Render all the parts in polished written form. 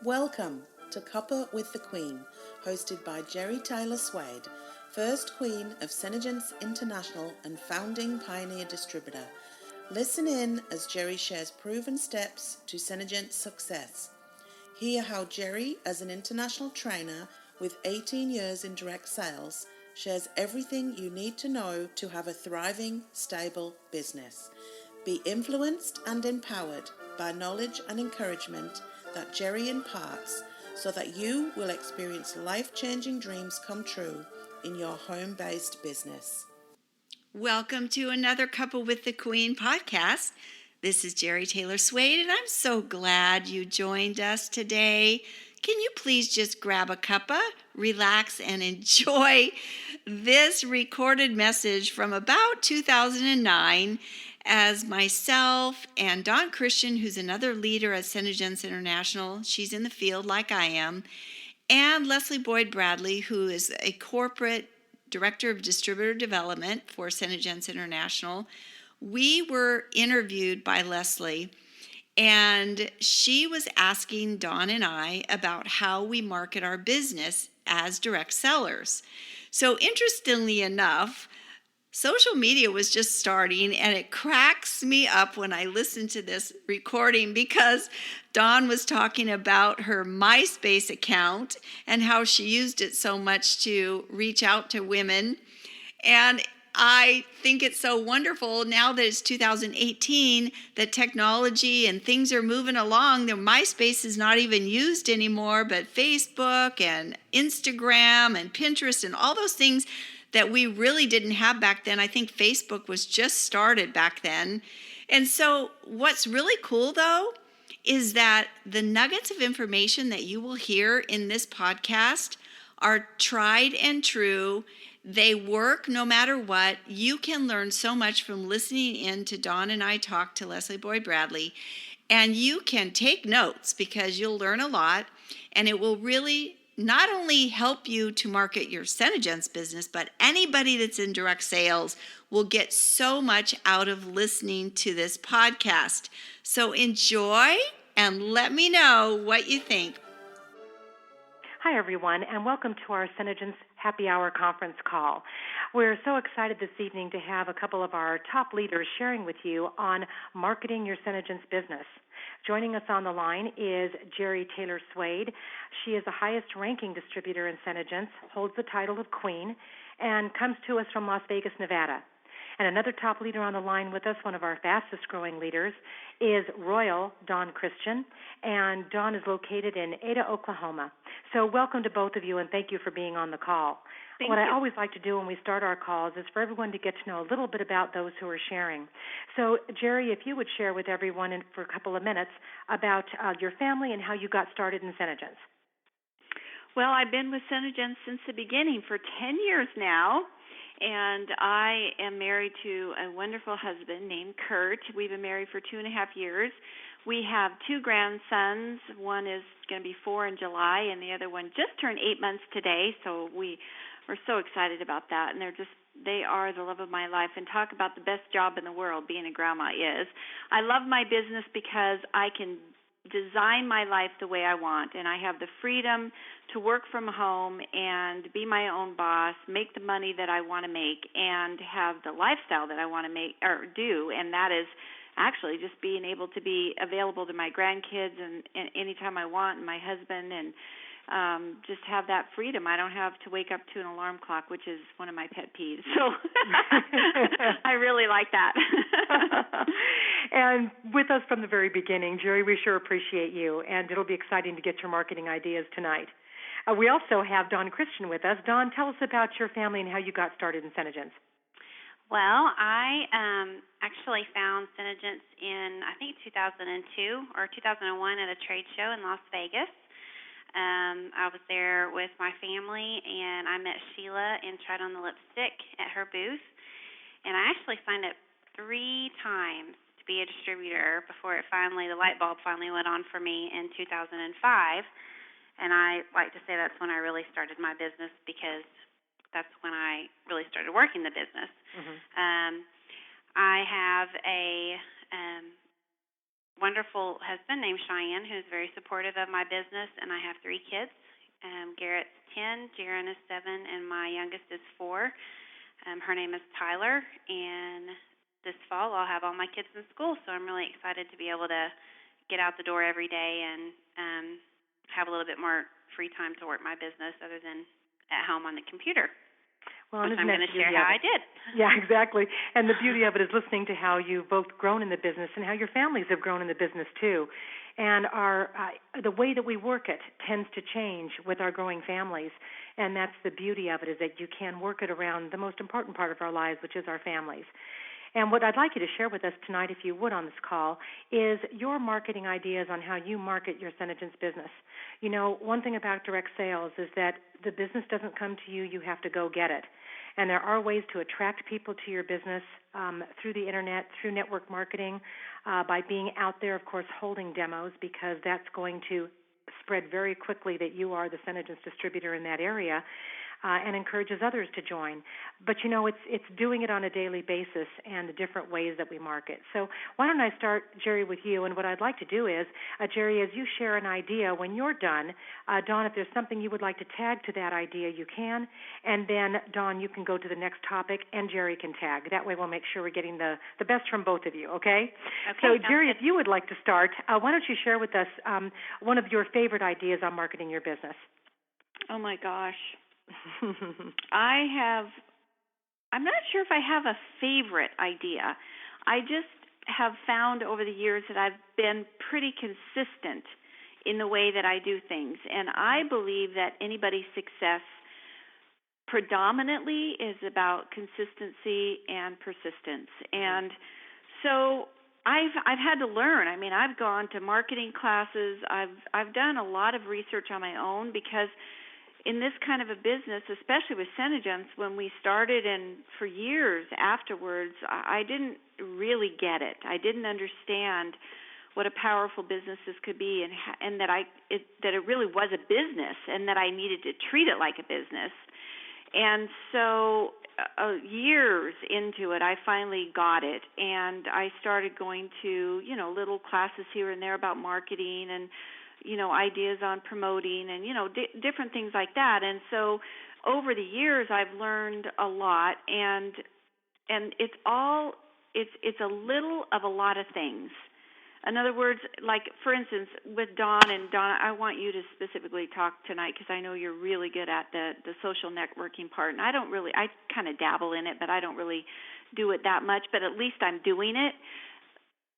Welcome to Cuppa with the Queen, hosted by Jeri Taylor-Swade, first Queen of SeneGence International and founding pioneer distributor. Listen in as Jeri shares proven steps to SeneGence success. Hear how Jeri, as an international trainer with 18 years in direct sales, shares everything you need to know to have a thriving, stable business. Be influenced and empowered by knowledge and encouragement that Jeri imparts so that you will experience life-changing dreams come true in your home-based business. Welcome to another Cuppa with the Queen podcast. This is Jeri Taylor-Swade, and I'm so glad you joined us today. Can you please just grab a cuppa, relax, and enjoy this recorded message from about 2009 as myself and Dawn Christian, who's another leader at SeneGence International, she's in the field like I am, and Leslie Boyd Bradley, who is a corporate director of distributor development for SeneGence International. We were interviewed by Leslie, and she was asking Dawn and I about how we market our business as direct sellers. So interestingly enough, social media was just starting, and it cracks me up when I listen to this recording because Dawn was talking about her MySpace account and how she used it so much to reach out to women. And I think it's so wonderful now that it's 2018 that technology and things are moving along. The MySpace is not even used anymore, but Facebook and Instagram and Pinterest and all those things that we really didn't have back then. I think Facebook was just started back then. And so what's really cool, though, is that the nuggets of information that you will hear in this podcast are tried and true. They work no matter what. You can learn so much from listening in to Dawn and I talk to Leslie Boyd Bradley. And you can take notes because you'll learn a lot, and it will really not only help you to market your SeneGence business, but anybody that's in direct sales will get so much out of listening to this podcast. So enjoy and let me know what you think. Hi, everyone, and welcome to our SeneGence Happy Hour conference call. We're so excited this evening to have a couple of our top leaders sharing with you on marketing your SeneGence business. Joining us on the line is Jeri Taylor-Swade. She is the highest-ranking distributor in SeneGence, holds the title of Queen, and comes to us from Las Vegas, Nevada. And another top leader on the line with us, one of our fastest-growing leaders, is Royal Dawn Christian, and Dawn is located in Ada, Oklahoma. So welcome to both of you, and thank you for being on the call. What I always like to do when we start our calls is for everyone to get to know a little bit about those who are sharing. So, Jeri, if you would share with everyone for a couple of minutes about your family and how you got started in SeneGence. Well, I've been with SeneGence since the beginning for 10 years now, and I am married to a wonderful husband named Kurt. We've been married for 2.5 years. We have 2 grandsons. One is going to be 4 in July, and the other one just turned 8 months today, so we're so excited about that, and they are the love of my life. And talk about the best job in the world being a grandma is. I love my business because I can design my life the way I want, and I have the freedom to work from home and be my own boss, make the money that I want to make, and have the lifestyle that I want to make or do, and that is actually just being able to be available to my grandkids and anytime I want, and my husband, and just have that freedom. I don't have to wake up to an alarm clock, which is one of my pet peeves. So I really like that. And with us from the very beginning, Jeri, we sure appreciate you, and it'll be exciting to get your marketing ideas tonight. We also have Dawn Christian with us. Dawn, tell us about your family and how you got started in SeneGence. Well, I actually found SeneGence in, I think, 2002 or 2001 at a trade show in Las Vegas. I was there with my family, and I met Sheila and tried on the lipstick at her booth. And I actually signed up 3 times to be a distributor before the light bulb finally went on for me in 2005. And I like to say that's when I really started my business because that's when I really started working the business. Mm-hmm. I have a wonderful husband named Cheyenne, who's very supportive of my business, and I have 3 kids. Garrett's 10, Jaron is 7, and my youngest is 4. Her name is Tyler, and this fall I'll have all my kids in school, so I'm really excited to be able to get out the door every day and have a little bit more free time to work my business other than at home on the computer. Well, which I'm going to share how I did. Yeah, exactly. And the beauty of it is listening to how you've both grown in the business and how your families have grown in the business too. And the way that we work it tends to change with our growing families. And that's the beauty of it, is that you can work it around the most important part of our lives, which is our families. And what I'd like you to share with us tonight, if you would, on this call, is your marketing ideas on how you market your SeneGence business. You know, one thing about direct sales is that the business doesn't come to you, you have to go get it. And there are ways to attract people to your business through the Internet, through network marketing, by being out there, of course, holding demos, because that's going to spread very quickly that you are the SeneGence distributor in that area. And encourages others to join. But, you know, it's doing it on a daily basis and the different ways that we market. So why don't I start, Jeri, with you? And what I'd like to do is, Jeri, as you share an idea, when you're done, Dawn, if there's something you would like to tag to that idea, you can. And then, Dawn, you can go to the next topic, and Jeri can tag. That way we'll make sure we're getting the best from both of you, okay? So, Jeri, if you would like to start, why don't you share with us one of your favorite ideas on marketing your business? Oh, my gosh. I'm not sure if I have a favorite idea. I just have found over the years that I've been pretty consistent in the way that I do things. And I believe that anybody's success predominantly is about consistency and persistence. And so I've had to learn. I mean, I've gone to marketing classes. I've done a lot of research on my own, because in this kind of a business, especially with SeneGence, when we started and for years afterwards, I didn't really get it. I didn't understand what a powerful business this could be, and that it really was a business, and that I needed to treat it like a business. And so years into it, I finally got it, and I started going to, little classes here and there about marketing and ideas on promoting and, different things like that. And so over the years, I've learned a lot, and it's a little of a lot of things. In other words, like, for instance, with Dawn, I want you to specifically talk tonight, because I know you're really good at the social networking part. And I kind of dabble in it, but I don't really do it that much, but at least I'm doing it.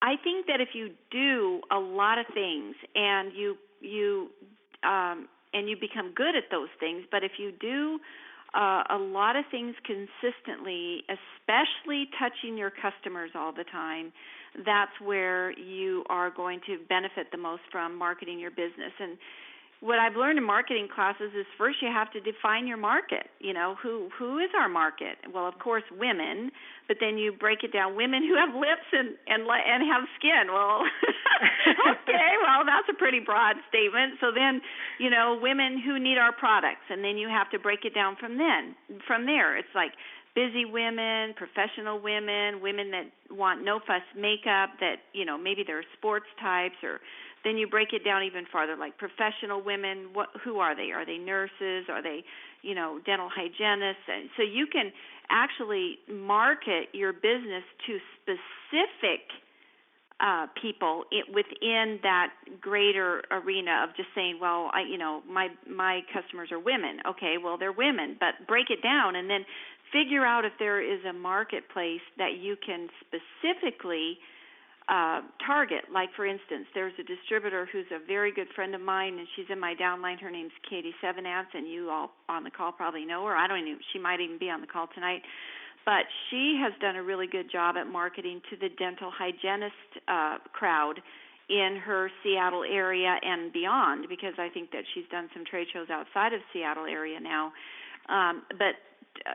I think that if you do a lot of things and you become good at those things, but if you do a lot of things consistently, especially touching your customers all the time, that's where you are going to benefit the most from marketing your business. And what I've learned in marketing classes is, first you have to define your market. Who is our market? Well, of course, women, but then you break it down. Women who have lips and have skin. Well, okay, well, that's a pretty broad statement. So then, women who need our products, and then you have to break it down from there. It's like busy women, professional women, women that want no-fuss makeup, that, maybe they're sports types, or then you break it down even farther, like professional women. Who are they? Are they nurses? Are they, dental hygienists? And so you can actually market your business to specific people within that greater arena of just saying, well, my customers are women. Okay, well, they're women, but break it down and then figure out if there is a marketplace that you can specifically target. Like, for instance, there's a distributor who's a very good friend of mine, and she's in my downline. Her name's Katie Sevenance, and you all on the call probably know her. She might even be on the call tonight. But she has done a really good job at marketing to the dental hygienist crowd in her Seattle area and beyond, because I think that she's done some trade shows outside of Seattle area now. But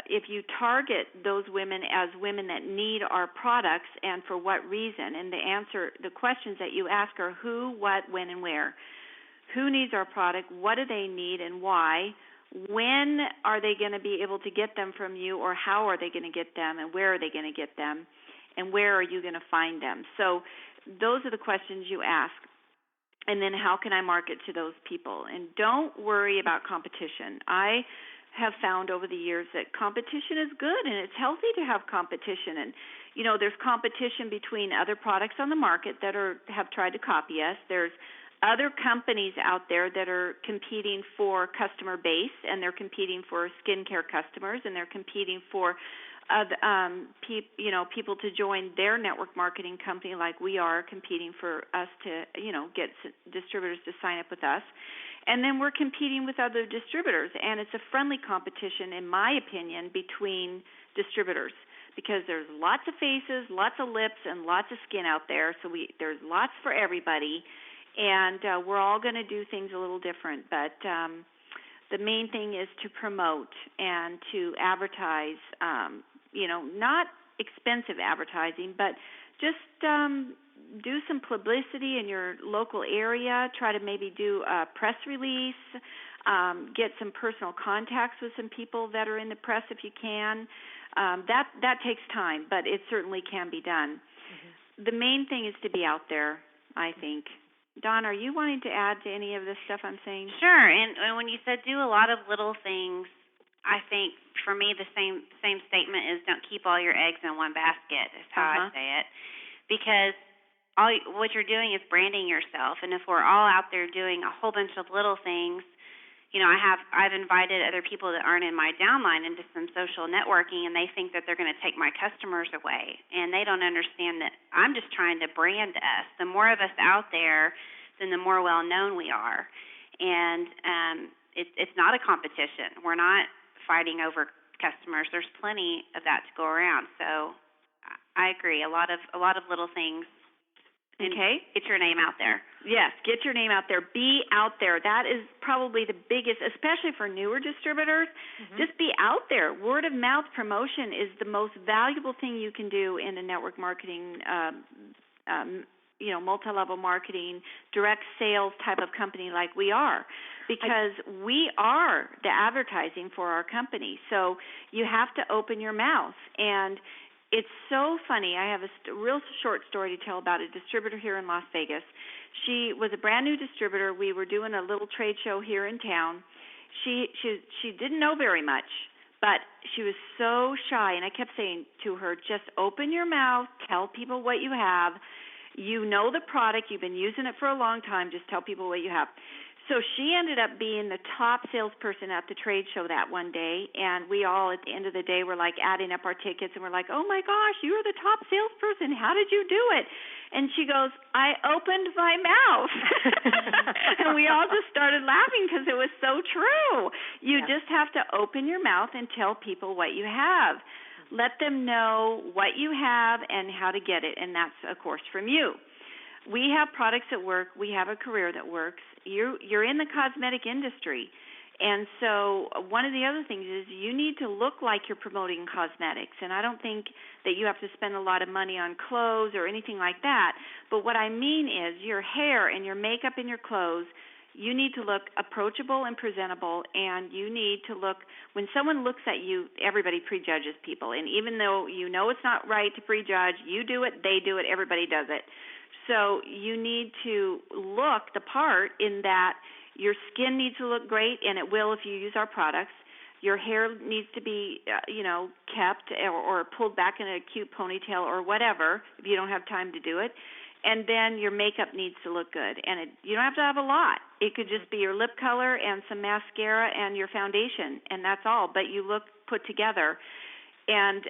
if you target those women as women that need our products, and for what reason, and the questions that you ask are who, what, when, and where. Who needs our product? What do they need and why? When are they going to be able to get them from you, or how are they going to get them, and where are they going to get them, and where are you going to find them? So those are the questions you ask. And then how can I market to those people? And don't worry about competition. I have found over the years that competition is good, and it's healthy to have competition. And, there's competition between other products on the market that have tried to copy us. There's other companies out there that are competing for customer base, and they're competing for skincare customers, and they're competing for people to join their network marketing company, like we are competing for us to, get distributors to sign up with us. And then we're competing with other distributors, and it's a friendly competition, in my opinion, between distributors, because there's lots of faces, lots of lips, and lots of skin out there. So there's lots for everybody, and we're all going to do things a little different. But the main thing is to promote and to advertise, not expensive advertising, but just do some publicity in your local area. Try to maybe do a press release, get some personal contacts with some people that are in the press if you can. That takes time, but it certainly can be done. Mm-hmm. The main thing is to be out there, I think. Dawn, are you wanting to add to any of this stuff I'm saying? Sure. And when you said do a lot of little things, I think for me the same statement is don't keep all your eggs in one basket is how I say it. Because what you're doing is branding yourself. And if we're all out there doing a whole bunch of little things, I've invited other people that aren't in my downline into some social networking, and they think that they're going to take my customers away. And they don't understand that I'm just trying to brand us. The more of us out there, then the more well-known we are. And it's not a competition. We're not fighting over customers. There's plenty of that to go around. So I agree. A lot of little things. Okay. Get your name out there. Yes, get your name out there. Be out there. That is probably the biggest, especially for newer distributors. Mm-hmm. Just be out there. Word of mouth promotion is the most valuable thing you can do in a network marketing, multi-level marketing, direct sales type of company like we are, because we are the advertising for our company. So you have to open your mouth. And it's so funny. I have a real short story to tell about a distributor here in Las Vegas. She was a brand new distributor. We were doing a little trade show here in town. She didn't know very much, but she was so shy. And I kept saying to her, just open your mouth, tell people what you have. You know the product. You've been using it for a long time. Just tell people what you have. So she ended up being the top salesperson at the trade show that one day, and we all, at the end of the day, were like adding up our tickets, and we're like, oh my gosh, you were the top salesperson. How did you do it? And she goes, I opened my mouth. And we all just started laughing because it was so true. You just have to open your mouth and tell people what you have. Let them know what you have and how to get it, and that's, of course, from you. We have products that work. We have a career that works. You're in the cosmetic industry. And so one of the other things is you need to look like you're promoting cosmetics. And I don't think that you have to spend a lot of money on clothes or anything like that. But what I mean is your hair and your makeup and your clothes, you need to look approachable and presentable, and you need to look, when someone looks at you, everybody prejudges people. And even though you know it's not right to prejudge, you do it, they do it, everybody does it. So you need to look the part in that your skin needs to look great, and it will if you use our products. Your hair needs to be, kept or pulled back in a cute ponytail or whatever if you don't have time to do it. And then your makeup needs to look good. And you don't have to have a lot. It could just be your lip color and some mascara and your foundation, and that's all. But you look put together. And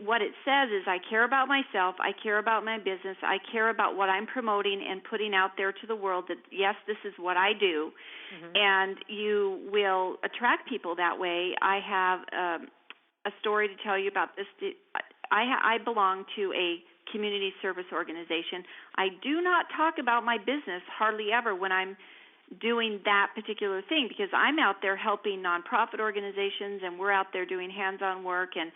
what it says is I care about myself, I care about my business, I care about what I'm promoting and putting out there to the world that, yes, this is what I do. Mm-hmm. And you will attract people that way. I have a story to tell you about this. I belong to a community service organization. I do not talk about my business hardly ever when I'm doing that particular thing, because I'm out there helping nonprofit organizations, and we're out there doing hands-on work, and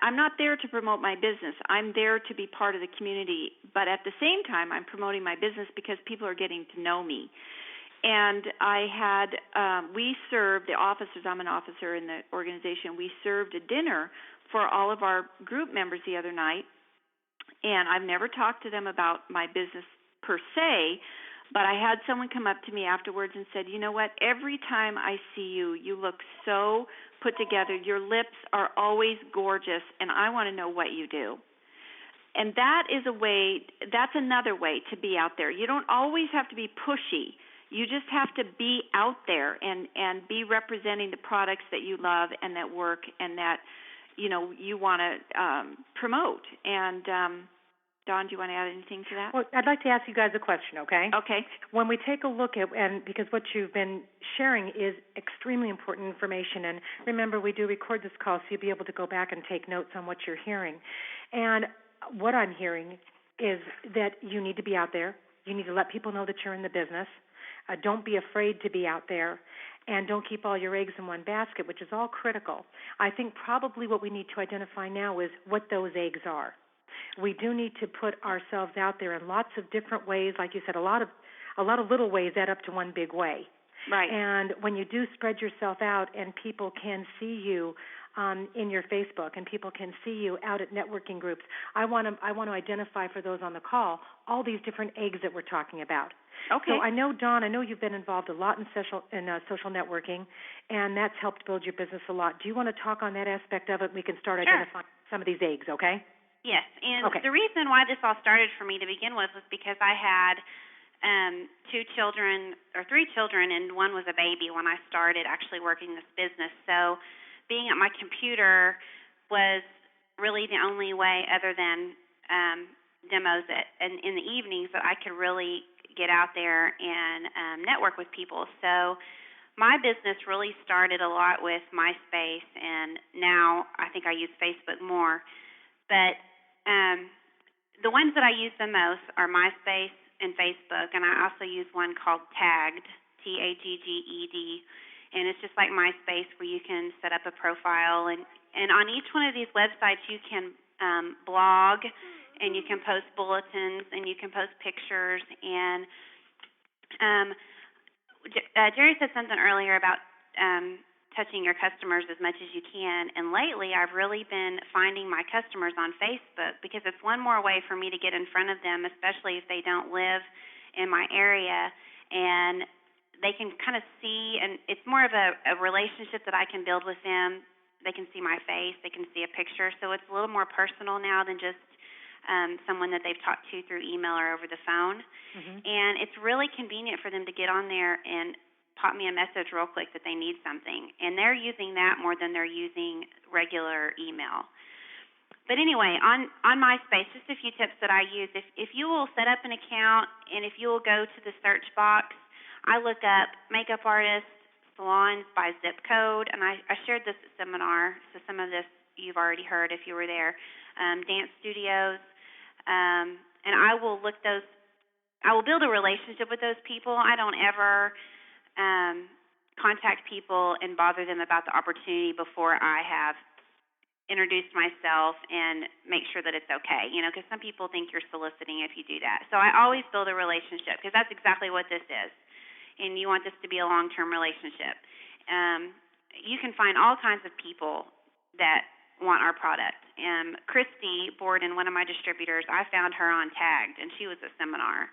I'm not there to promote my business. I'm there to be part of the community, but at the same time, I'm promoting my business because people are getting to know me. And we served, the officers, I'm an officer in the organization, we served a dinner for all of our group members the other night, And I've never talked to them about my business per se, but I had someone come up to me afterwards and said, you know what, every time I see you, you look so put together. Your lips are always gorgeous, and I want to know what you do. And that's another way to be out there. You don't always have to be pushy. You just have to be out there and be representing the products that you love and that work and that, you want to promote. And Dawn, do you want to add anything to that? Well, I'd like to ask you guys a question, okay? Okay. When we take a look at, and because what you've been sharing is extremely important information, and remember, we do record this call so you'll be able to go back and take notes on what you're hearing. And what I'm hearing is that you need to be out there. You need to let people know that you're in the business. Don't be afraid to be out there. And don't keep all your eggs in one basket, which is all critical. I think probably what we need to identify now is what those eggs are. We do need to put ourselves out there in lots of different ways. Like you said, a lot of little ways add up to one big way. Right. And when you do spread yourself out and people can see you in your Facebook and people can see you out at networking groups, I want to identify for those on the call all these different eggs that we're talking about. Okay. So I know, Dawn, you've been involved a lot in social networking, and that's helped build your business a lot. Do you want to talk on that aspect of it? We can start identifying some of these eggs, okay? Yes, and Okay. the reason why this all started for me to begin with was because I had 3 children, and one was a baby when I started actually working this business. So being at my computer was really the only way, other than demos and in the evenings, that I could really get out there and network with people. So my business really started a lot with MySpace, and now I think I use Facebook more. But the ones that I use the most are MySpace and Facebook, and I also use one called Tagged, Tagged, and it's just like MySpace where you can set up a profile, and on each one of these websites you can blog, and you can post bulletins, and you can post pictures, and Jeri said something earlier about touching your customers as much as you can, and lately I've really been finding my customers on Facebook because it's one more way for me to get in front of them, especially if they don't live in my area, and they can kind of see, and it's more of a relationship that I can build with them. They can see my face, they can see a picture, so it's a little more personal now than just someone that they've talked to through email or over the phone. Mm-hmm. And it's really convenient for them to get on there and pop me a message real quick that they need something. And they're using that more than they're using regular email. But anyway, on MySpace, just a few tips that I use. If you will set up an account, and if you will go to the search box, I look up makeup artists, salons by zip code, and I shared this at seminar, so some of this you've already heard if you were there. Dance studios, and I will build a relationship with those people. I don't ever contact people and bother them about the opportunity before I have introduced myself and make sure that it's okay, because some people think you're soliciting if you do that. So I always build a relationship, because that's exactly what this is, and you want this to be a long-term relationship. You can find all kinds of people that want our product. Christy Borden, one of my distributors, I found her on Tagged, and she was at seminar.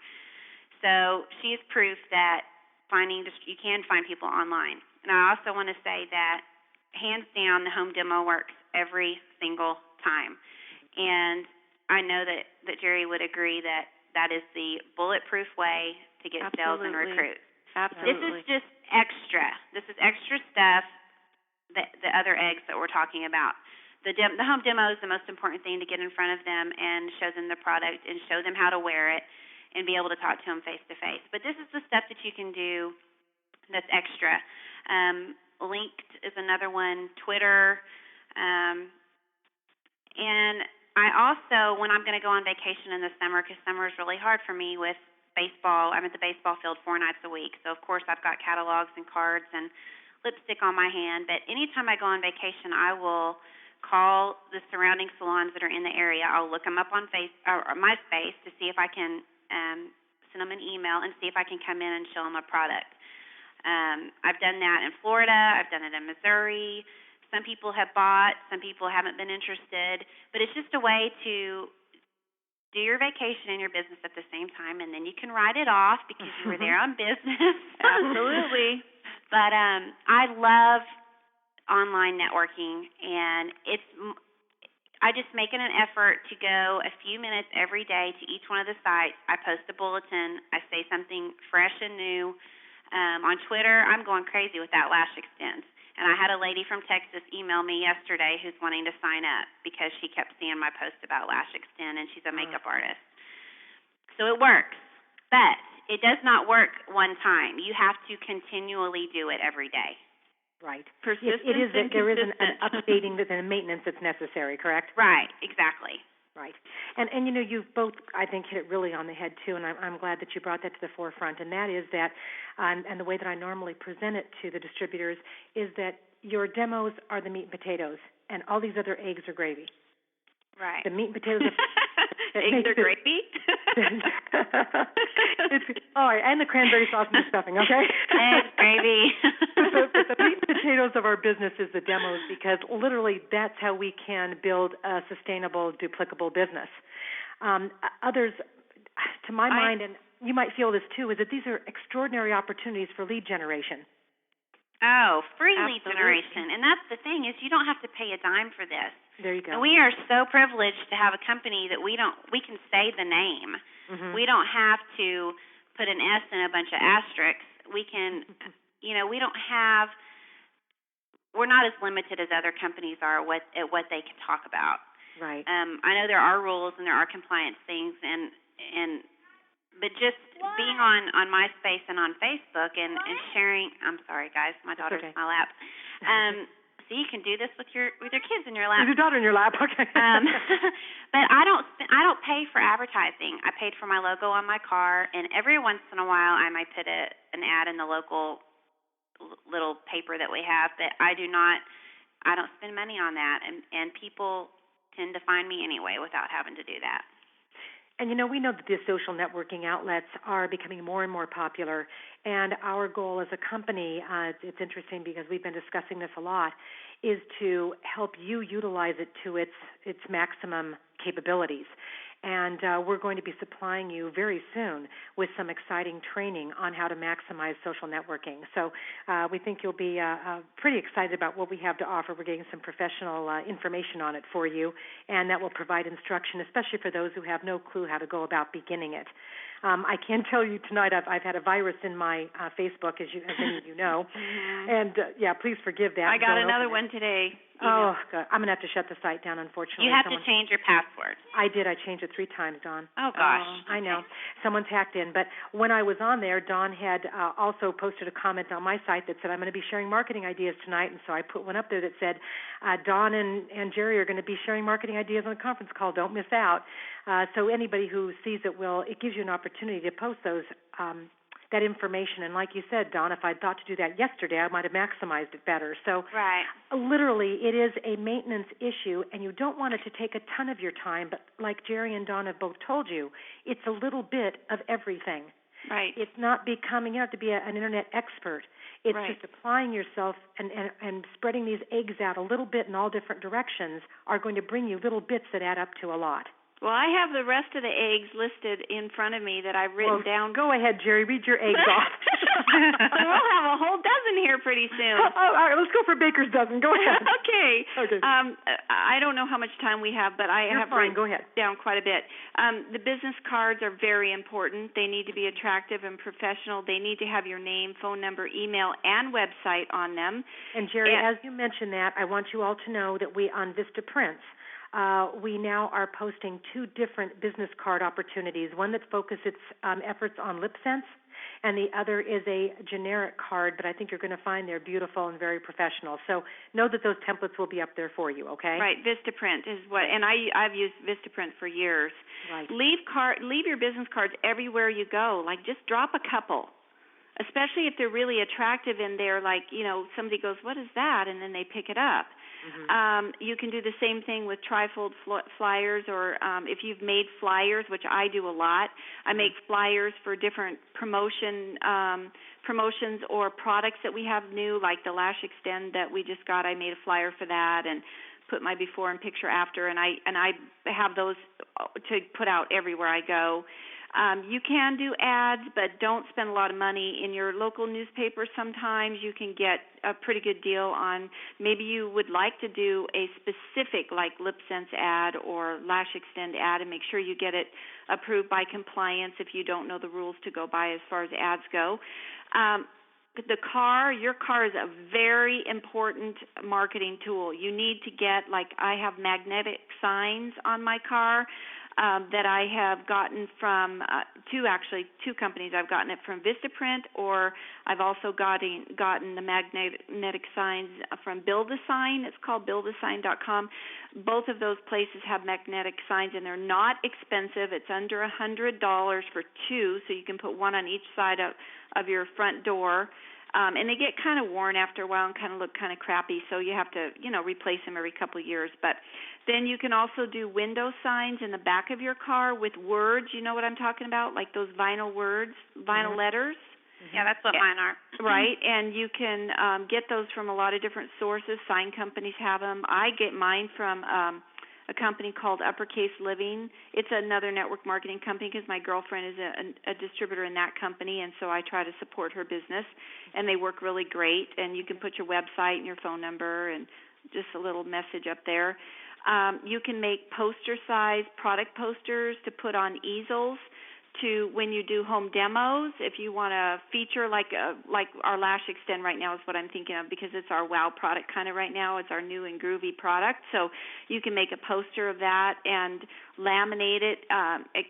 So she's proof that you can find people online. And I also want to say that, hands down, the home demo works every single time. And I know that Jeri would agree that that is the bulletproof way to get sales and recruits. Absolutely. This is just extra. This is extra stuff, the other eggs that we're talking about. The home demo is the most important thing, to get in front of them and show them the product and show them how to wear it and be able to talk to them face-to-face. But this is the stuff that you can do that's extra. Linked is another one, Twitter. And I also, when I'm going to go on vacation in the summer, because summer is really hard for me with baseball, I'm at the baseball field 4 nights a week. So, of course, I've got catalogs and cards and lipstick on my hand. But anytime I go on vacation, I will call the surrounding salons that are in the area. I'll look them up on MySpace to see if I can send them an email and see if I can come in and show them a product. I've done that in Florida. I've done it in Missouri. Some people have bought. Some people haven't been interested. But it's just a way to do your vacation and your business at the same time, and then you can write it off because you were there on business. Absolutely. But I love online networking, and I just make it an effort to go a few minutes every day to each one of the sites. I post a bulletin. I say something fresh and new. On Twitter, I'm going crazy with that Lash Extend. And I had a lady from Texas email me yesterday who's wanting to sign up because she kept seeing my post about Lash Extend, and she's a makeup artist. So it works. But it does not work one time. You have to continually do it every day. Right. Persistence It is. and There is an consistent. updating and maintenance that's necessary, correct? Right, exactly. Right. And you've both, I think, hit it really on the head, too, and I'm glad that you brought that to the forefront, and that is that, and the way that I normally present it to the distributors is that your demos are the meat and potatoes, and all these other eggs are gravy. Right. The meat and potatoes Eggs are gravy? all right, and the cranberry sauce and the stuffing, okay? Eggs, gravy. But the meat and potatoes of our business is the demos, because literally that's how we can build a sustainable, duplicable business. Others, to my mind, and you might feel this too, is that these are extraordinary opportunities for lead generation. Oh, free lead Absolutely. generation. And that's the thing, is you don't have to pay a dime for this. There you go. And we are so privileged to have a company that we can say the name. Mm-hmm. We don't have to put an S and a bunch of asterisks. We can, we're not as limited as other companies are at what they can talk about. Right. I know there are rules and there are compliance things, but just being on MySpace and on Facebook and sharing. I'm sorry, guys, my daughter's in my lap. So you can do this with your kids in your lap. With your daughter in your lap, okay. But I don't pay for advertising. I paid for my logo on my car, and every once in a while I might put an ad in the local little paper that we have. But I don't spend money on that, and people tend to find me anyway without having to do that. And we know that these social networking outlets are becoming more and more popular, and our goal as a company, it's interesting because we've been discussing this a lot, is to help you utilize it to its maximum capabilities. And we're going to be supplying you very soon with some exciting training on how to maximize social networking. So we think you'll be pretty excited about what we have to offer. We're getting some professional information on it for you, and that will provide instruction, especially for those who have no clue how to go about beginning it. I can tell you tonight I've had a virus in my Facebook, as many of you know, and please forgive that. I got another one today. Oh, God. I'm going to have to shut the site down, unfortunately. You have to change your password. I did. I changed it 3 times, Dawn. Oh, gosh. I know. Someone's hacked in. But when I was on there, Dawn had also posted a comment on my site that said, I'm going to be sharing marketing ideas tonight. And so I put one up there that said, Dawn and Jeri are going to be sharing marketing ideas on a conference call. Don't miss out. So anybody who sees it it gives you an opportunity to post those that information. And like you said, Dawn, if I'd thought to do that yesterday, I might have maximized it better. So literally, it is a maintenance issue, and you don't want it to take a ton of your time. But like Jeri and Dawn have both told you, it's a little bit of everything. Right. It's not becoming, you don't have to be an Internet expert. It's just applying yourself and spreading these eggs out a little bit in all different directions are going to bring you little bits that add up to a lot. Well, I have the rest of the eggs listed in front of me that I've written down. Go ahead, Jeri. Read your eggs off. We'll have a whole dozen here pretty soon. All right, let's go for baker's dozen. Go ahead. Okay. I don't know how much time we have, but I have written down quite a bit. The business cards are very important. They need to be attractive and professional. They need to have your name, phone number, email, and website on them. And Jeri, as you mentioned that, I want you all to know that we on VistaPrints, we now are posting 2 different business card opportunities, one that focuses its efforts on lip sense, and the other is a generic card, but I think you're going to find they're beautiful and very professional. So know that those templates will be up there for you, okay? Right, VistaPrint is what, and I've used VistaPrint for years. Right. Leave your business cards everywhere you go. Like, just drop a couple, especially if they're really attractive and they're like, somebody goes, what is that? And then they pick it up. Mm-hmm. You can do the same thing with trifold flyers, or if you've made flyers, which I do a lot. I make flyers for different promotions or products that we have new, like the Lash Extend that we just got. I made a flyer for that, and put my before and picture after, and I have those to put out everywhere I go. You can do ads, but don't spend a lot of money. In your local newspaper, sometimes you can get a pretty good deal on, maybe you would like to do a specific like lip sense ad or lash extend ad, and make sure you get it approved by compliance if you don't know the rules to go by as far as ads go. Your car is a very important marketing tool. You need to get, like I have magnetic signs on my car that I have gotten from two companies. I've gotten it from Vistaprint, or I've also gotten the magnetic signs from Build-A-Sign. It's called buildasign.com. Both of those places have magnetic signs, and they're not expensive. It's under $100 for two, so you can put one on each side of your front door. And they get kind of worn after a while and kind of look kind of crappy, so you have to, replace them every couple of years. But then you can also do window signs in the back of your car with words. You know what I'm talking about? Like those vinyl words, vinyl letters. Yeah, that's what mine are. Right, and you can get those from a lot of different sources. Sign companies have them. I get mine from a company called Uppercase Living. It's another network marketing company because my girlfriend is a distributor in that company, and so I try to support her business, and they work really great. And you can put your website and your phone number and just a little message up there. You can make poster-sized product posters to put on easels to when you do home demos. If you want to feature like our Lash Extend right now is what I'm thinking of, because it's our wow product kind of right now. It's our new and groovy product. So you can make a poster of that and laminate it.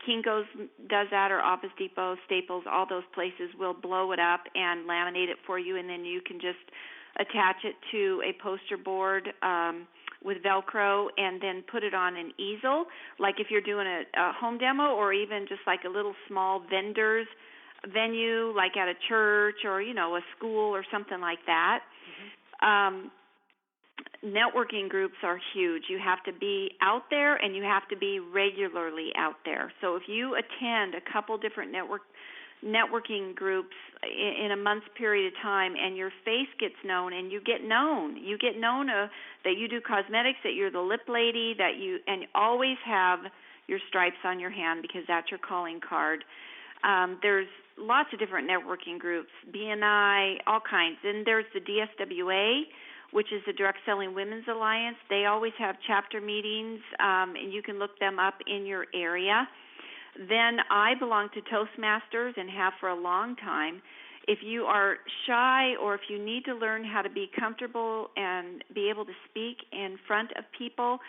Kinko's does that, or Office Depot, Staples, all those places will blow it up and laminate it for you, and then you can just attach it to a poster board with Velcro and then put it on an easel, like if you're doing a home demo, or even just like a little small vendor's venue, like at a church or, a school or something like that. Networking groups are huge. You have to be out there, and you have to be regularly out there. So if you attend a couple different networking groups in a month's period of time, and your face gets known, and you get known that you do cosmetics, that you're the lip lady, and you always have your stripes on your hand, because that's your calling card. There's lots of different networking groups, BNI, all kinds. And there's the DSWA, which is the Direct Selling Women's Alliance. They always have chapter meetings, and you can look them up in your area. Then I belong to Toastmasters and have for a long time. If you are shy, or if you need to learn how to be comfortable and be able to speak in front of people,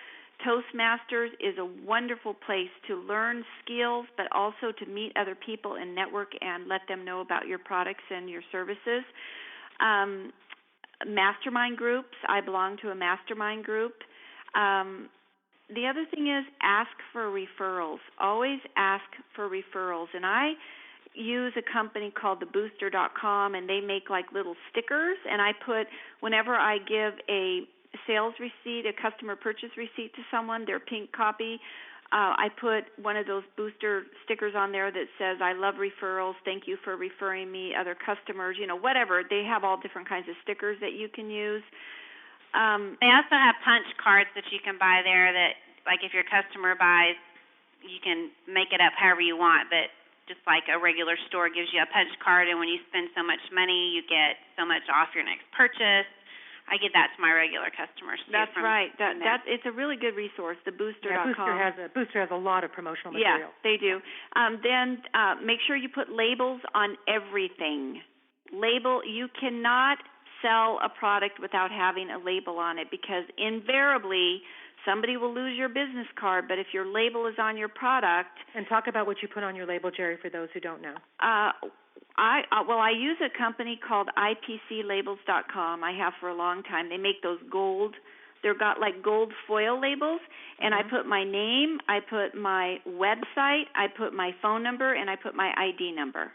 Toastmasters is a wonderful place to learn skills, but also to meet other people and network and let them know about your products and your services. Mastermind groups. I belong to a mastermind group. The other thing is ask for referrals. Always ask for referrals. And I use a company called thebooster.com, and they make like little stickers. And I put, whenever I give a sales receipt, a customer purchase receipt to someone, their pink copy, I put one of those booster stickers on there that says, I love referrals, thank you for referring me other customers, whatever. They have all different kinds of stickers that you can use. They also have punch cards that you can buy there that, like, if your customer buys, you can make it up however you want, but just like a regular store gives you a punch card, and when you spend so much money, you get so much off your next purchase. I give that to my regular customers too. That's right. It's a really good resource, thebooster.com. Yeah, Booster has a lot of promotional material. Yeah, they do. Then make sure you put labels on everything. You cannot sell a product without having a label on it, because invariably somebody will lose your business card, but if your label is on your product. And talk about what you put on your label, Jeri, for those who don't know. I use a company called IPClabels.com. I have for a long time. They make those gold. They've got like gold foil labels, and I put my name, I put my website, I put my phone number, and I put my ID number.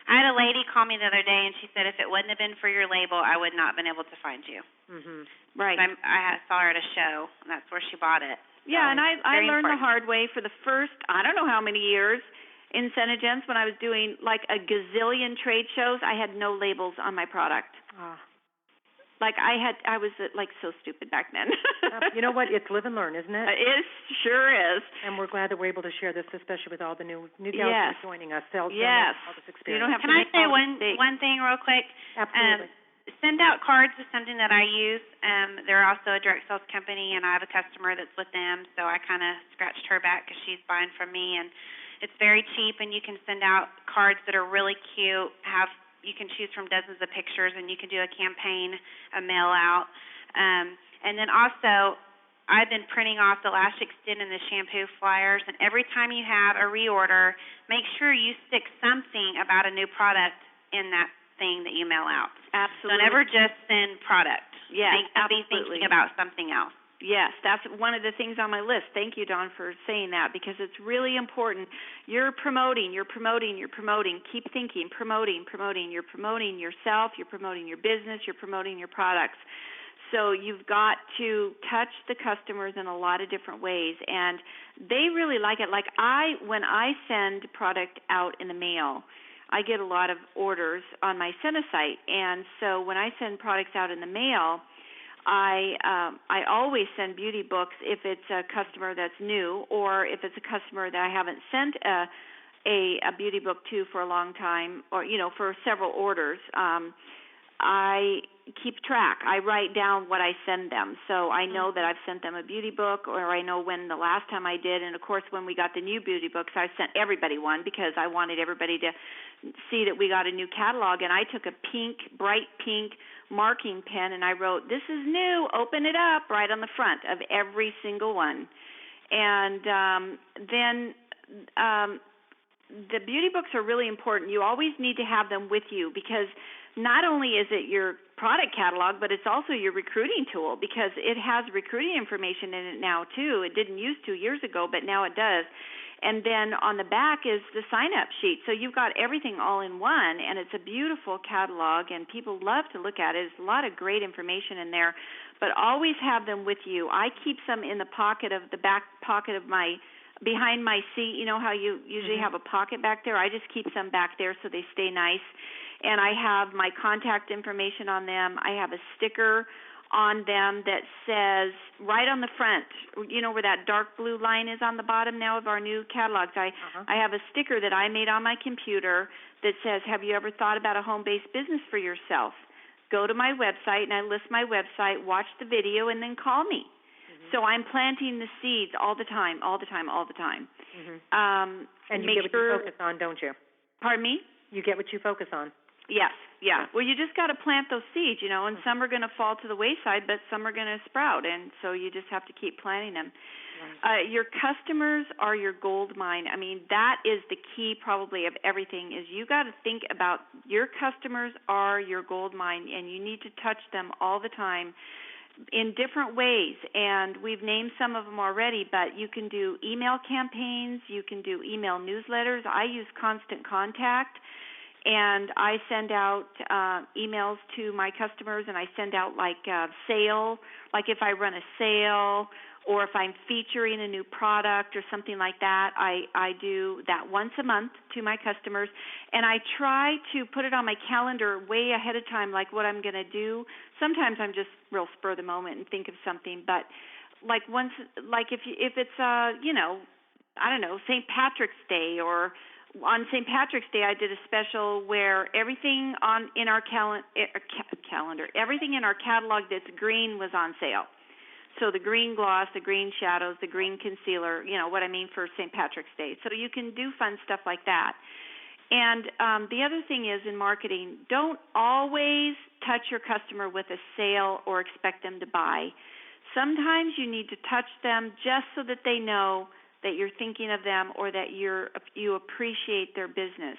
I had a lady call me the other day, and she said if it wouldn't have been for your label, I would not have been able to find you. Right. But I saw her at a show, and that's where she bought it. Yeah, and I learned the important. hard way for the first, I don't know how many years in SeneGence, when I was doing like a gazillion trade shows, I had no labels on my product. like I was like so stupid back then. You know what? It's live and learn, isn't it? It sure is. And we're glad that we're able to share this, especially with all the new gals Yes. who are joining us. They'll Yes. know all this You experience. don't have Can to I make say all the one mistakes. thing real quick? Absolutely. Send out cards is something that I use. They're also a direct sales company, and I have a customer that's with them, so I kind of scratched her back because she's buying from me, and it's very cheap, and you can send out cards that are really cute. You can choose from dozens of pictures, and you can do a campaign, a mail out. And then also, I've been printing off the Lash Extend and the shampoo flyers, and every time you have a reorder, make sure you stick something about a new product in that thing that you mail out. Absolutely. Don't ever just send product. Yes, Be absolutely. thinking about something else. Yes, that's one of the things on my list. Thank you, Dawn, for saying that, because it's really important. You're promoting. Keep thinking, promoting. You're promoting yourself, you're promoting your business, you're promoting your products. So you've got to touch the customers in a lot of different ways, and they really like it. Like when I send product out in the mail, I get a lot of orders on my Sena site, and so when I send products out in the mail, I always send beauty books if it's a customer that's new, or if it's a customer that I haven't sent a beauty book to for a long time, or for several orders. I keep track. I write down what I send them, so I know that I've sent them a beauty book, or I know when the last time I did. And of course, when we got the new beauty books, I sent everybody one because I wanted everybody to see that we got a new catalog. And I took a bright pink marking pen, and I wrote, "This is new, open it up," right on the front of every single one. And then the beauty books are really important. You always need to have them with you, because not only is it your product catalog, but it's also your recruiting tool, because it has recruiting information in it now too. It didn't used to years ago, but now it does. And then on the back is the sign-up sheet. So you've got everything all in one, and it's a beautiful catalog, and people love to look at it. There's a lot of great information in there, but always have them with you. I keep some in the back pocket of behind my seat. You know how you usually have a pocket back there? I just keep some back there so they stay nice. And I have my contact information on them. I have a sticker on them that says, right on the front, where that dark blue line is on the bottom now of our new catalogs, I have a sticker that I made on my computer that says, "Have you ever thought about a home-based business for yourself? Go to my website," and I list my website, watch the video, and then call me. So I'm planting the seeds all the time. And you get what you focus on, don't you? Pardon me? You get what you focus on. Yes, yeah. Well, you just got to plant those seeds, and some are going to fall to the wayside, but some are going to sprout, and so you just have to keep planting them. Right. Your customers are your gold mine. I mean, that is the key probably of everything, is you got to think about your customers are your gold mine, and you need to touch them all the time in different ways, and we've named some of them already, but you can do email campaigns, you can do email newsletters. I use Constant Contact, and I send out emails to my customers, and I send out like sale, like if I run a sale or if I'm featuring a new product or something like that. I do that once a month to my customers, and I try to put it on my calendar way ahead of time, like what I'm going to do. Sometimes I'm just real spur of the moment and think of something, but like if it's I don't know, St. Patrick's Day, or on St. Patrick's Day, I did a special where everything in our calendar, everything in our catalog that's green was on sale. So the green gloss, the green shadows, the green concealer, what I mean, for St. Patrick's Day. So you can do fun stuff like that. And the other thing is, in marketing, don't always touch your customer with a sale or expect them to buy. Sometimes you need to touch them just so that they know that you're thinking of them, or that you appreciate their business.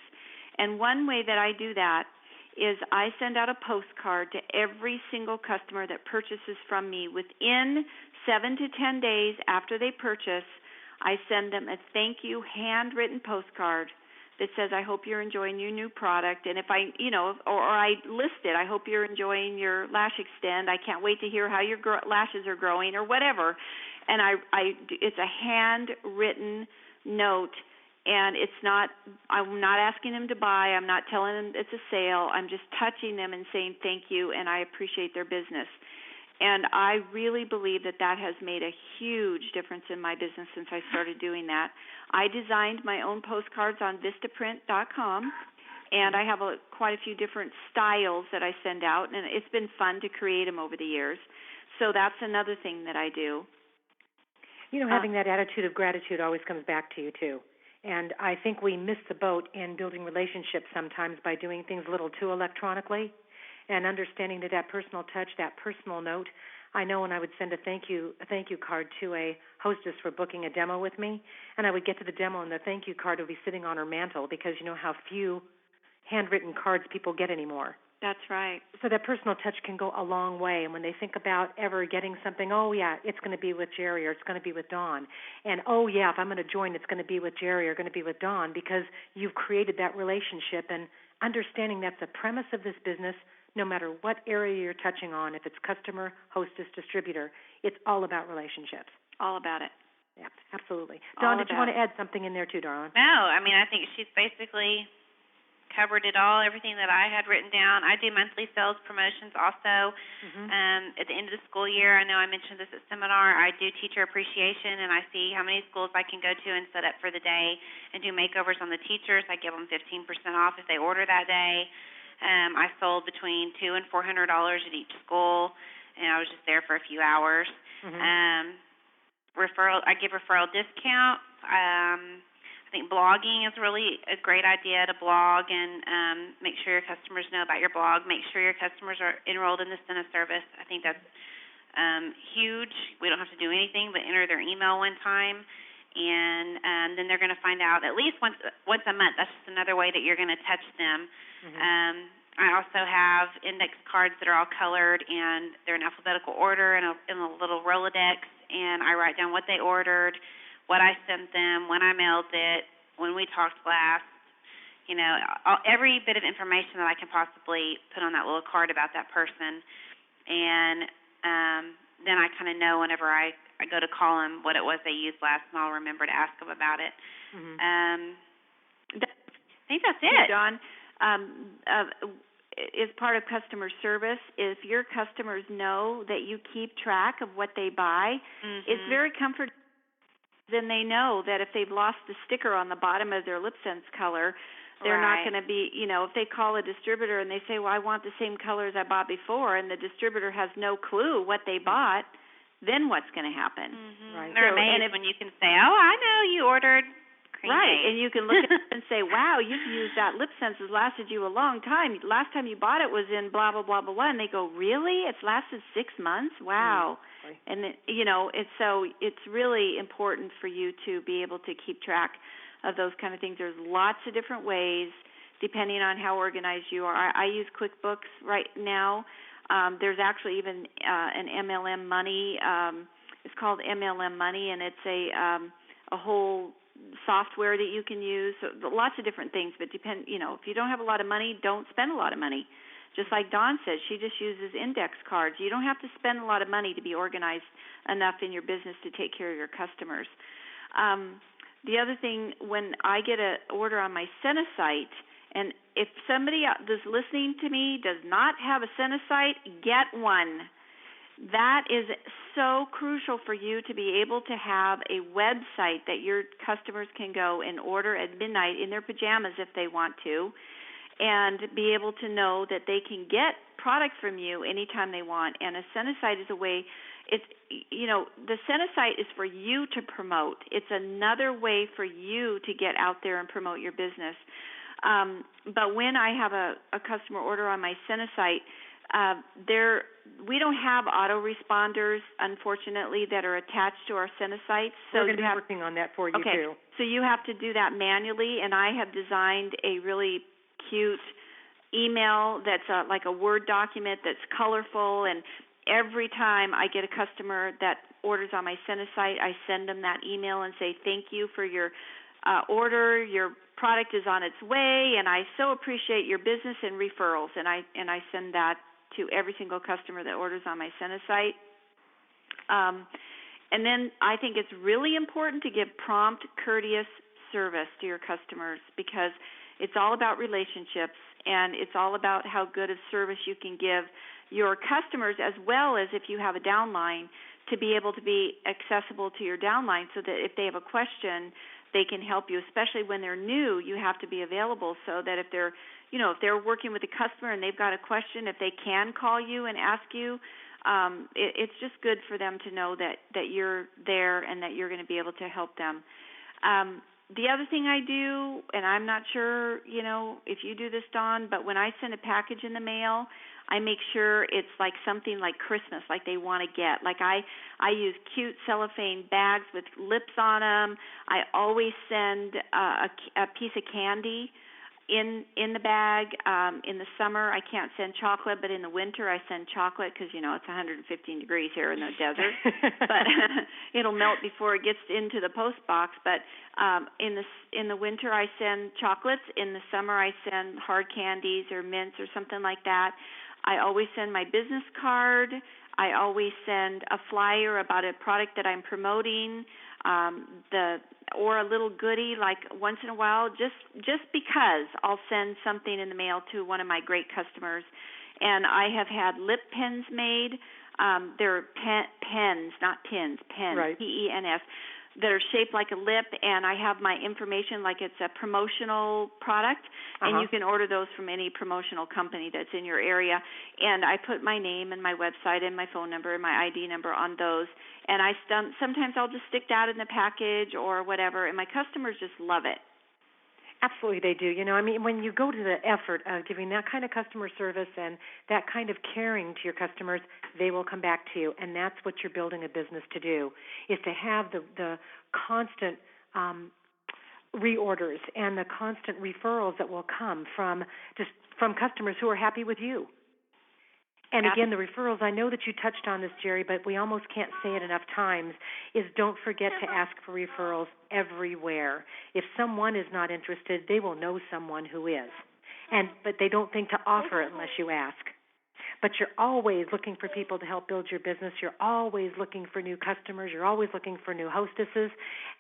And one way that I do that is I send out a postcard to every single customer that purchases from me. Within 7 to 10 days after they purchase, I send them a thank you handwritten postcard that says, "I hope you're enjoying your new product," and if or I list it, "I hope you're enjoying your lash extend. I can't wait to hear how your lashes are growing," or whatever. And it's a handwritten note, And I'm not asking them to buy. I'm not telling them it's a sale. I'm just touching them and saying thank you, and I appreciate their business. And I really believe that has made a huge difference in my business since I started doing that. I designed my own postcards on vistaprint.com, and I have quite a few different styles that I send out, and it's been fun to create them over the years. So that's another thing that I do. Having that attitude of gratitude always comes back to you, too. And I think we miss the boat in building relationships sometimes by doing things a little too electronically, and understanding that personal touch, that personal note. I know when I would send a thank you card to a hostess for booking a demo with me, and I would get to the demo and the thank you card would be sitting on her mantle, because you know how few handwritten cards people get anymore. That's right. So that personal touch can go a long way. And when they think about ever getting something, oh, yeah, it's going to be with Jeri, or it's going to be with Dawn. And, oh, yeah, if I'm going to join, it's going to be with Jeri or going to be with Dawn, because you've created that relationship. And understanding that's the premise of this business, no matter what area you're touching on, if it's customer, hostess, distributor, it's all about relationships. All about it. Yeah, absolutely. Dawn, did you want to add something in there too, darling? No, I mean, I think she's basically covered it all, everything that I had written down. I do monthly sales promotions also. At the end of the school year, I know I mentioned this at seminar, I do teacher appreciation, and I see how many schools I can go to and set up for the day and do makeovers on the teachers. I give them 15% off if they order that day. I sold between $200 and $400 at each school, and I was just there for a few hours. I give referral discounts. I think blogging is really a great idea, to blog and make sure your customers know about your blog. Make sure your customers are enrolled in the Sena service. I think that's huge. We don't have to do anything but enter their email one time, and then they're going to find out at least once a month. That's just another way that you're going to touch them. I also have index cards that are all colored, and they're in alphabetical order in a little Rolodex, and I write down what they ordered, what I sent them, when I mailed it, when we talked last, every bit of information that I can possibly put on that little card about that person. And then I kind of know whenever I go to call them what it was they used last, and I'll remember to ask them about it. I think that's it. Dawn, as part of customer service, if your customers know that you keep track of what they buy, it's very comforting. Then they know that if they've lost the sticker on the bottom of their LipSense color, they're not going to be, if they call a distributor and they say, well, I want the same color as I bought before, and the distributor has no clue what they bought, then what's going to happen? Right. They're amazed when you can say, oh, I know you ordered cream. Right, and you can look at it and say, wow, you've used that LipSense. It's lasted you a long time. Last time you bought it was in blah, blah, blah, blah, blah. And they go, really? It's lasted 6 months? Wow. And, it's really important for you to be able to keep track of those kind of things. There's lots of different ways, depending on how organized you are. I use QuickBooks right now. There's actually even an MLM Money. It's called MLM Money, and it's a whole software that you can use. So lots of different things, but if you don't have a lot of money, don't spend a lot of money. Just like Dawn said, she just uses index cards. You don't have to spend a lot of money to be organized enough in your business to take care of your customers. The other thing, when I get an order on my Sena site, and if somebody that's listening to me does not have a Sena site, get one. That is so crucial for you to be able to have a website that your customers can go and order at midnight in their pajamas if they want to, and be able to know that they can get product from you anytime they want. And a Sena site is a way, the Sena site is for you to promote. It's another way for you to get out there and promote your business. But when I have a customer order on my Sena site, we don't have autoresponders, unfortunately, that are attached to our Sena sites. So we're going to be working on that for you, too. So you have to do that manually, and I have designed a really cute email that's like a Word document that's colorful, and every time I get a customer that orders on my Sena site, I send them that email and say, thank you for your order. Your product is on its way, and I so appreciate your business and referrals. And I send that to every single customer that orders on my Sena site. And then I think it's really important to give prompt, courteous service to your customers, because it's all about relationships, and it's all about how good of service you can give your customers, as well as if you have a downline, to be able to be accessible to your downline so that if they have a question, they can help you. Especially when they're new, you have to be available so that if they're working with a customer and they've got a question, if they can call you and ask you, it's just good for them to know that you're there and that you're going to be able to help them. The other thing I do, and I'm not sure, if you do this, Dawn, but when I send a package in the mail, I make sure it's like something like Christmas, like they want to get. Like I use cute cellophane bags with lips on them. I always send a piece of candy in the bag. In the summer, I can't send chocolate, but in the winter, I send chocolate because, it's 115 degrees here in the desert. But it'll melt before it gets into the post box. But in the winter, I send chocolates. In the summer, I send hard candies or mints or something like that. I always send my business card. I always send a flyer about a product that I'm promoting, or a little goodie, like once in a while, just because I'll send something in the mail to one of my great customers. And I have had lip pens made. They're pens, not pins, pens, right. P-E-N-S, that are shaped like a lip, and I have my information like it's a promotional product, and you can order those from any promotional company that's in your area. And I put my name and my website and my phone number and my ID number on those, and sometimes I'll just stick that in the package or whatever, and my customers just love it. Absolutely, they do. When you go to the effort of giving that kind of customer service and that kind of caring to your customers, they will come back to you, and that's what you're building a business to do, is to have the constant reorders and the constant referrals that will come from customers who are happy with you. And again, the referrals, I know that you touched on this, Jeri, but we almost can't say it enough times, is don't forget to ask for referrals everywhere. If someone is not interested, they will know someone who is. But they don't think to offer it unless you ask. But you're always looking for people to help build your business. You're always looking for new customers. You're always looking for new hostesses.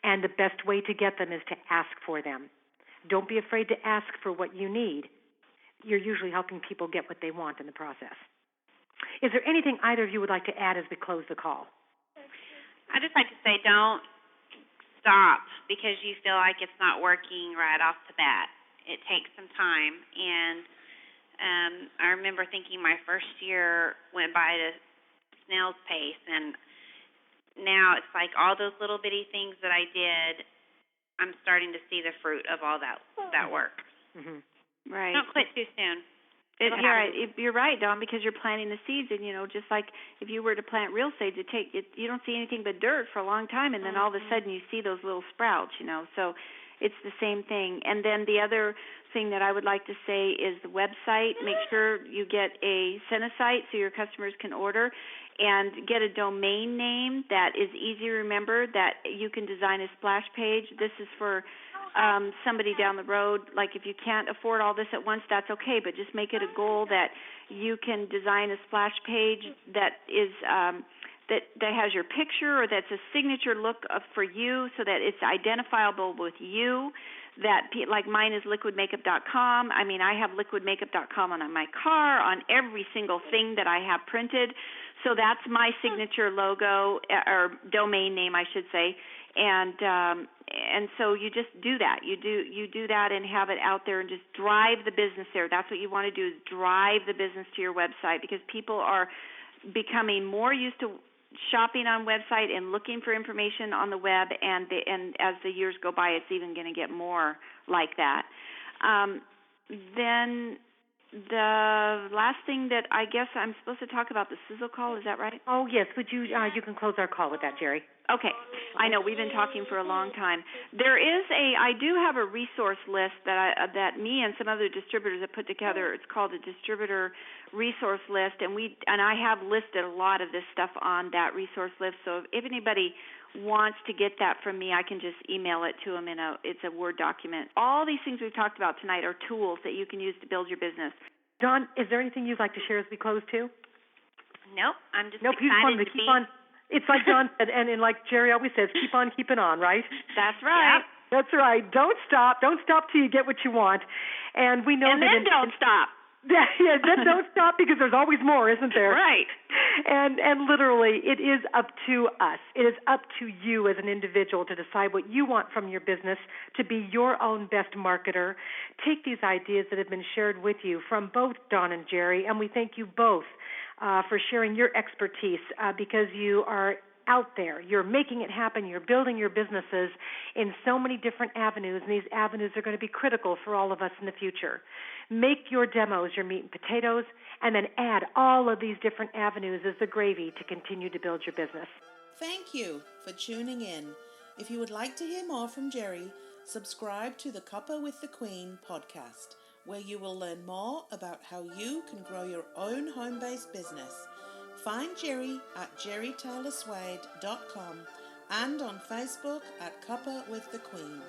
And the best way to get them is to ask for them. Don't be afraid to ask for what you need. You're usually helping people get what they want in the process. Is there anything either of you would like to add as we close the call? I'd just like to say don't stop because you feel like it's not working right off the bat. It takes some time. And I remember thinking my first year went by at a snail's pace, and now it's like all those little bitty things that I did, I'm starting to see the fruit of all that work. Mm-hmm. Right. Don't quit too soon. You're right, Dawn, because you're planting the seeds, and just like if you were to plant real seeds, you don't see anything but dirt for a long time, and then all of a sudden you see those little sprouts, So it's the same thing. And then the other thing that I would like to say is the website. Make sure you get a site so your customers can order, and get a domain name that is easy to remember, that you can design a splash page. This is for somebody down the road. Like if you can't afford all this at once, that's okay, but just make it a goal that you can design a splash page that is that has your picture, or that's a signature look for you, so that it's identifiable with you. Like mine is liquidmakeup.com. I have liquidmakeup.com on my car, on every single thing that I have printed. So that's my signature logo, or domain name, I should say. And so you just do that. You do that and have it out there and just drive the business there. That's what you want to do, is drive the business to your website, because people are becoming more used to shopping on website and looking for information on the web, and as the years go by, it's even going to get more like that. Then the last thing that I guess I'm supposed to talk about, the sizzle call, is that right? Oh, yes. Would you can close our call with that, Jeri. Okay. I know we've been talking for a long time. I do have a resource list that me and some other distributors have put together. It's called a Distributor resource list, and I have listed a lot of this stuff on that resource list. So if anybody wants to get that from me, I can just email it to them it's a Word document. All these things we've talked about tonight are tools that you can use to build your business. Dawn, is there anything you'd like to share as we close too? Nope. I'm just excited to keep on. It's like John said, and like Jeri always says, keep on keeping on, right? That's right. That's right. Don't stop. Don't stop till you get what you want. And we know and then don't stop. Yeah, then don't stop because there's always more, isn't there? Right. And literally, it is up to us. It is up to you as an individual to decide what you want from your business to be your own best marketer. Take these ideas that have been shared with you from both Dawn and Jeri, and we thank you both for sharing your expertise because you are out there. You're making it happen. You're building your businesses in so many different avenues, and these avenues are going to be critical for all of us in the future. Make your demos your meat and potatoes, and then add all of these different avenues as the gravy to continue to build your business. Thank you for tuning in. If you would like to hear more from Jeri, subscribe to the Cuppa with the Queen podcast, where you will learn more about how you can grow your own home-based business. Find Jeri at JeriTaylor-Swade.com and on Facebook at Cuppa with the Queen.